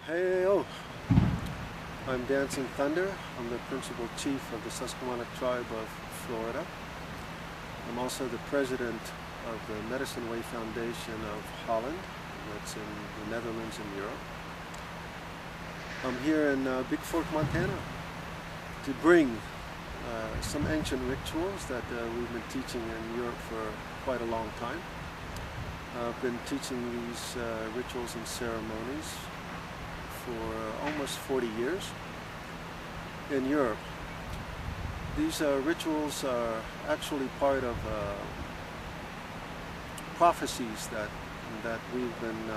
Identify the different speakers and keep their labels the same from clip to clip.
Speaker 1: Hey, oh, I'm Dancing Thunder. I'm the principal chief of the Susquehanna tribe of Florida. I'm also the president of the Medicine Way Foundation of Holland, that's in the Netherlands and Europe. I'm here in Big Fork, Montana to bring some ancient rituals that we've been teaching in Europe for quite a long time. I've been teaching these rituals and ceremonies for almost 40 years in Europe. These rituals are actually part of prophecies that we've been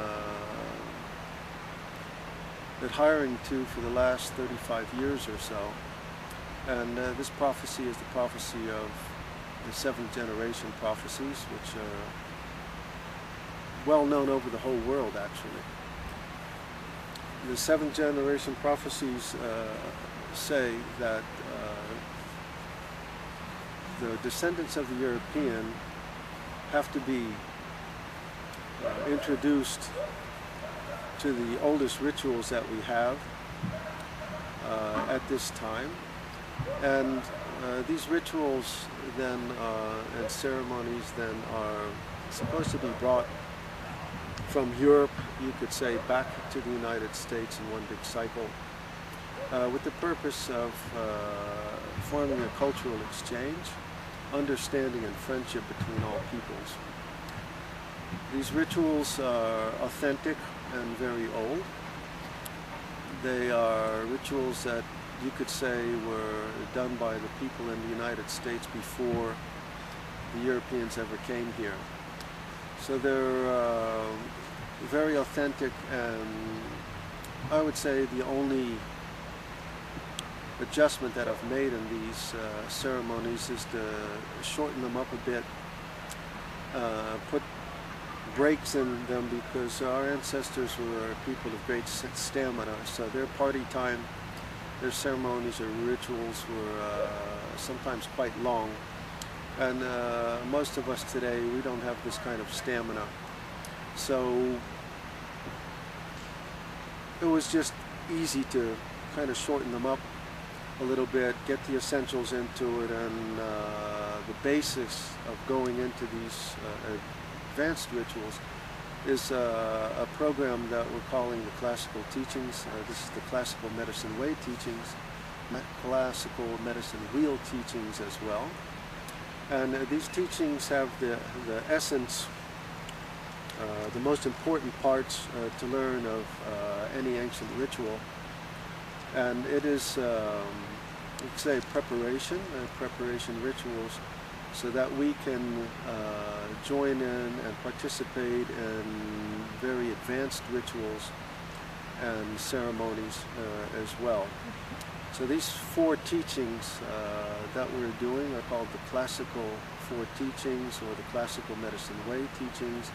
Speaker 1: adhering to for the last 35 years or so. And this prophecy is the prophecy of the seventh generation prophecies, which are well known over the whole world actually. The seventh generation prophecies say that the descendants of the European have to be introduced to the oldest rituals that we have at this time. And these rituals then and ceremonies then are supposed to be brought from Europe, you could say, back to the United States in one big cycle with the purpose of forming a cultural exchange, understanding and friendship between all peoples. These rituals are authentic and very old. They are rituals that you could say were done by the people in the United States before the Europeans ever came here. So they're very authentic, and I would say the only adjustment that I've made in these ceremonies is to shorten them up a bit, put breaks in them, because our ancestors were people of great stamina, so their party time, their ceremonies or rituals were sometimes quite long. And most of us today, we don't have this kind of stamina. So it was just easy to kind of shorten them up a little bit, get the essentials into it, and the basis of going into these advanced rituals is a program that we're calling the Classical Teachings. This is the Classical Medicine Way Teachings, Classical Medicine Wheel Teachings as well. And these teachings have the essence, the most important parts to learn of any ancient ritual. And it is, let's say, preparation rituals, so that we can join in and participate in very advanced rituals and ceremonies as well. So these four teachings that we're doing are called the Classical Four Teachings, or the Classical Medicine Way Teachings,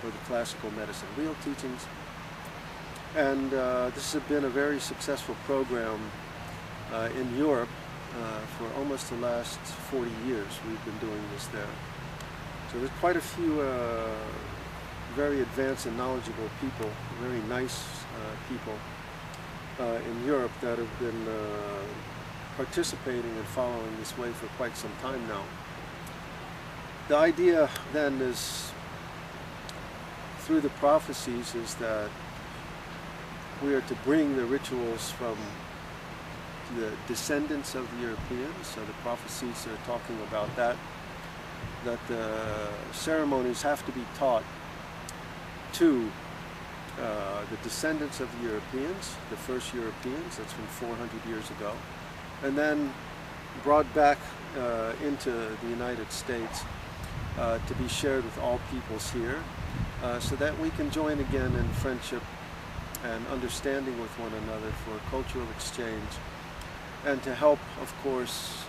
Speaker 1: or the Classical Medicine Wheel Teachings. And this has been a very successful program in Europe for almost the last 40 years. We've been doing this there. So there's quite a few very advanced and knowledgeable people, very nice people in Europe that have been participating and following this way for quite some time now. The idea then is, through the prophecies, is that we are to bring the rituals from the descendants of the Europeans. So the prophecies are talking about that the ceremonies have to be taught to the descendants of the Europeans, the first Europeans, that's from 400 years ago, and then brought back into the United States to be shared with all peoples here, so that we can join again in friendship and understanding with one another for cultural exchange, and to help, of course,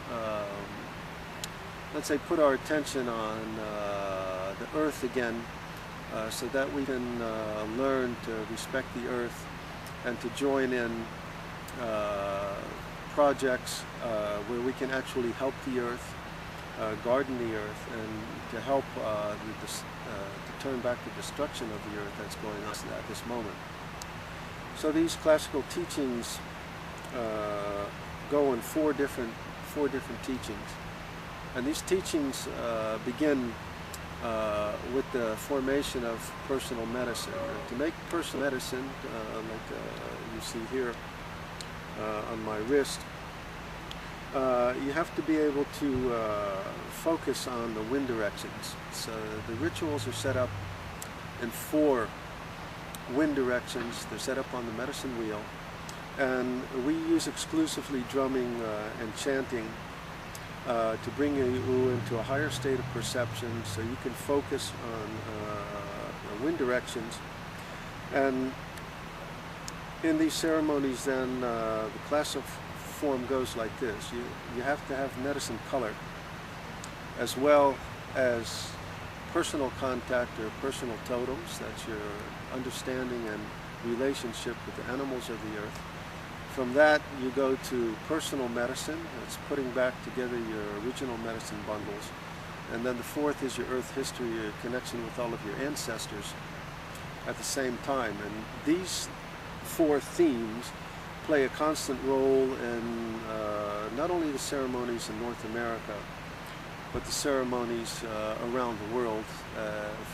Speaker 1: let's say, put our attention on the earth again, so that we can learn to respect the earth and to join in projects where we can actually help the earth, garden the earth, and to help to turn back the destruction of the earth that's going on at this moment. So these classical teachings go in four different teachings, and these teachings begin with the formation of personal medicine. And to make personal medicine, like you see here on my wrist, you have to be able to focus on the wind directions. So the rituals are set up in four wind directions. They're set up on the medicine wheel, and we use exclusively drumming and chanting to bring you into a higher state of perception, so you can focus on wind directions. And in these ceremonies, then the class of form goes like this. You have to have medicine color, as well as personal contact or personal totems. That's your understanding and relationship with the animals of the earth. From that, you go to personal medicine. That's putting back together your original medicine bundles. And then the fourth is your earth history, your connection with all of your ancestors at the same time. And these four themes play a constant role in not only the ceremonies in North America, but the ceremonies around the world.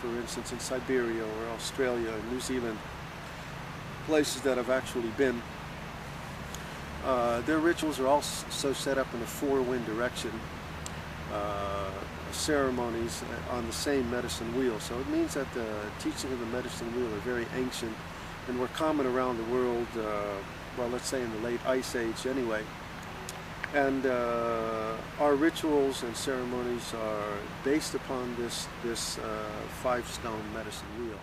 Speaker 1: For instance, in Siberia or Australia and New Zealand, places that I've actually been, their rituals are also set up in a four-wind direction, ceremonies on the same medicine wheel. So it means that the teachings of the medicine wheel are very ancient and were common around the world, well, let's say in the late Ice Age anyway. And our rituals and ceremonies are based upon this five-stone medicine wheel.